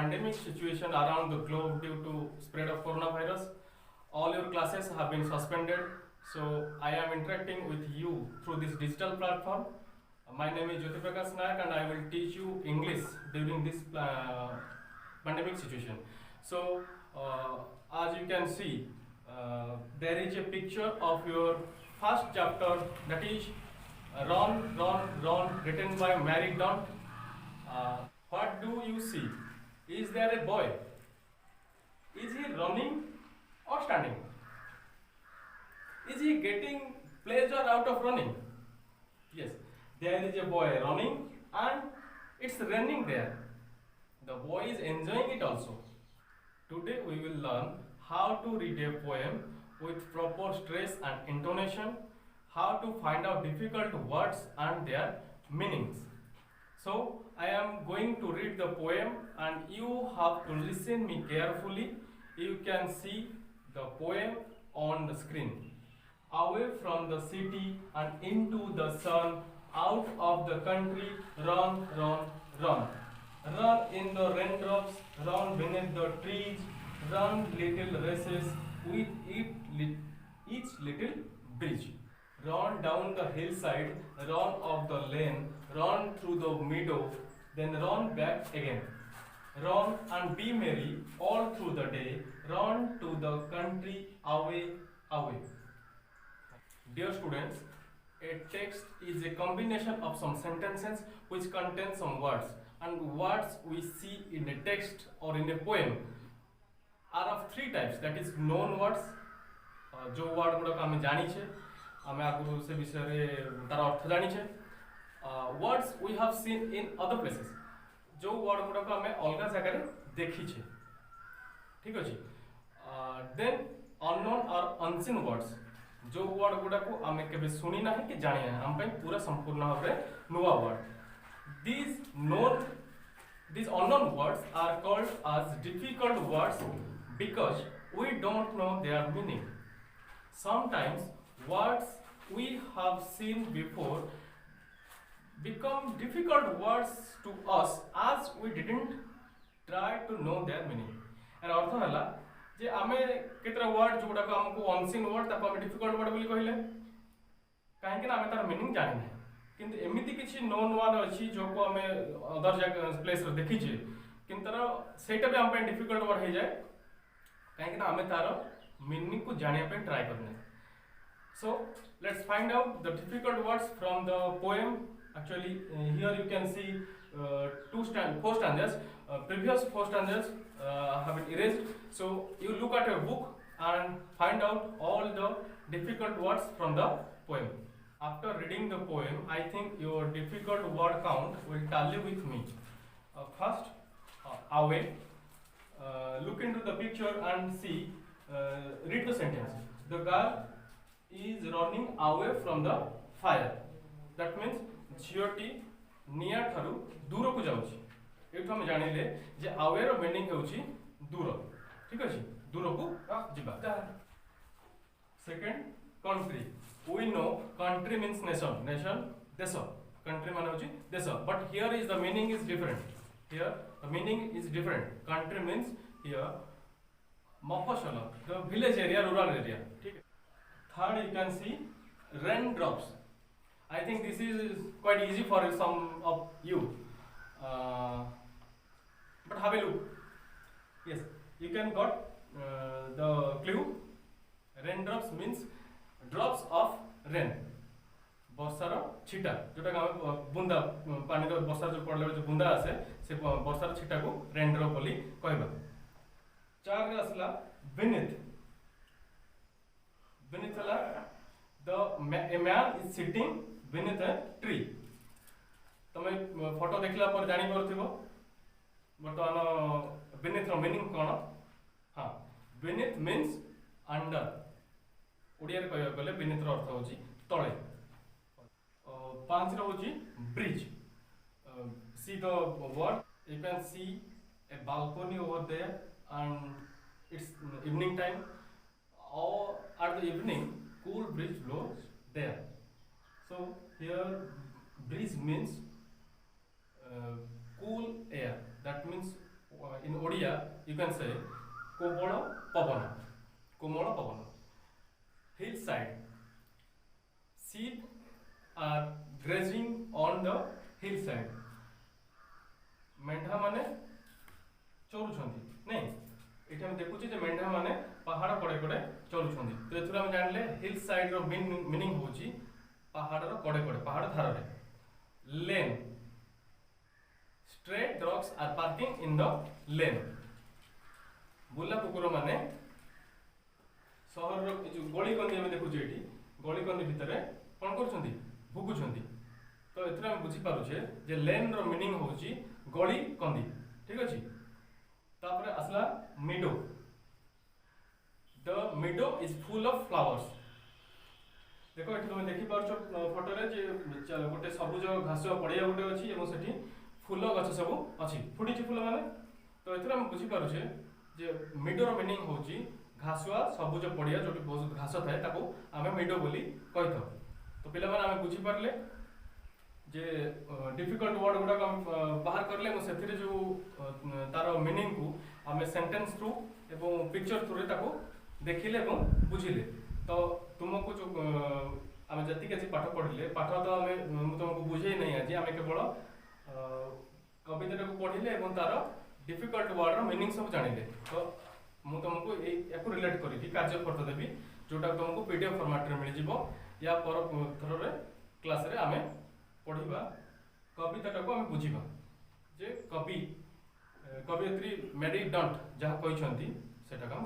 pandemic situation around the globe due to spread of coronavirus. All your classes have been suspended, so I am interacting with you through this digital platform. My name is Jyoti Prakash Nayak and I will teach you English during this pandemic situation. So, as you can see, there is a picture of your first chapter, that is Run, Run, Run, written by Mary Dont. What do you see? Is there a boy? Is he running or standing? Is he getting pleasure out of running? Yes, there is a boy running and it's raining there. The boy is enjoying it also. Today we will learn how to read a poem with proper stress and intonation, how to find out difficult words and their meanings. So I am going to read the poem and you have to listen me carefully. You can see the poem on the screen. Away from the city and into the sun, out of the country, run, run, run. Run in the raindrops, run beneath the trees, run little races with each little bridge. Run down the hillside, run up the lane, run through the meadow, then run back again. Run and be merry all through the day, run to the country, away, away. Dear students, a text is a combination of some sentences which contain some words, and words we see in a text or in a poem are of three types, that is known words, जो word गुड़ाक आम जाचे आम आगु से विषय तार अर्थ जाचे words we have seen in other places जो वर्ड गुड़ाक आम अलग जगह देखीचे ठीक अच्छे देन अननोन और अनसीन वर्ड्स जो वर्ड गुड़ाक आम के शुणी ना कि जानी ना आम पूरा संपूर्ण भाव में नुआ word these unknown words are called as difficult words because we don't know their meaning. Sometimes words we have seen before become difficult words to us as we didn't try to know their meaning. And अर्थ है जे आमे केतरा word जोड़ा को हमको unseen word ताको हम difficult word बोली कहले काहे कि आमे तार मीनिंग जानि नै किंतु एमिति किछि नोन वन अछि जो को हमें अदर जगह प्लेस रे देखि छै किंतु तार सेटा भी हम पे डिफिकल्ट वर्ड हे जाय काहे कि हमें तार मीनिंग को जानिया पे ट्राई करने. So let's find out the difficult words from the poem. Actually here you can see four stanzas. Previous four stanzas have been erased, so you look at your book and find out all the difficult words from the poem. After reading the poem, I think your difficult word count will tally with me. First, away. Look into the picture and see. Read the sentence. The girl is running away from the fire. That means झीटी निया ठारू दूर को जाउछि. एठो हम जानिले जे away रो meaning हेउछि दूर. ठीक अछि दूर को जिबा. Second country. We know country means nation. Nation desha. Country माने होछि desha. But here is the meaning is different. Here the meaning is different. Country means here Mafasala, the village area, rural area. ठीक. Third you can see raindrops. I think this is quite easy for some of you. But have a look. Yes, you can got the clue. Raindrops means drops of rain. ବର୍ଷାର ଛିଟା जोटा बुंदा पानी रो वर्षा जो पड़ले जो बुंदा आसे से वर्षार छिटा को रेनड्रॉप बोली कहबा. चार रे असला beneath. Beneath हला a man is sitting beneath a tree. तमे फोटो देखला पर जानि परथिबो बर्तमान beneath रो मीनिंग कोन. हां beneath means under. ओडिया रे कहबा गले beneath रो अर्थ होची तळे. पांच रो होची bridge. See the word, you can see a balcony over there and it's evening time. Or at the evening cool breeze blows there. So here breeze means cool air. That means in Odia you can say Komala Pavana. Komala Pavana. Hillside. Sheep are grazing on the hillside. मेंढा माने चलुछंती नहीं एठी हम देखुची जे मेंढा माने पहाड़ कड़े कड़े चलुछंती तो एथुरा हम जानले हिल साइड रो मीनिंग होची पहाड़ रो कड़े कड़े पहाड़ धार रे lane stray dogs are parking in the lane बुला कुकुर माने शहर रो जो गली कंदी हम देखुची एठी गली कंदी भितरे कोन करछंती भुकुछंती तो एथुरा हम बुझी पारुछे जे लेन रो मीनिंग होची गली कंदी ठीक अछि तापरे असला meadow the meadow is full of flowers देखो एठी तुम देखि पारछो फोटो रे जे गोटे सबुज घास पड़िया गोटे अछि एवं सेठी फूल गछ सब अछि फुडिछि फूल माने तो एथरा हम बुझी पारुछे जे meadow रो मीनिंग होची घासुआ सबुज पड़िया जोटी बहुत घास थाए ताको आमे meadow बोली कहितो तो पिला माने आमे बुझी पारले जे डिफिकल्ट वर्ड गुडा हम बाहर करले मो सेथिरे जो तार मीनिंग को आमे सेंटेंस थ्रू एवं पिक्चर थ्रू रे ताको देखिले एवं बुझिले तो तुमको जो आमे जति के पाठ पढिले पाठ तो आमे मु तुमको बुझे नहीं आज आमे केवल कविता को पढिले एवं तार डिफिकल्ट वर्ड रो मीनिंग सब जानिले तो मु तुमको याको रिलेट करी कार्य करते देबी जोटा तुमको पीडीएफ फॉर्मेट रे मिल जिवो या पर थर रे क्लास रे आमे पढ़िबा कविता को आमे बुझिबा जे कवि कवियत्री मेरी डंट जहाँ कहते सेटा हम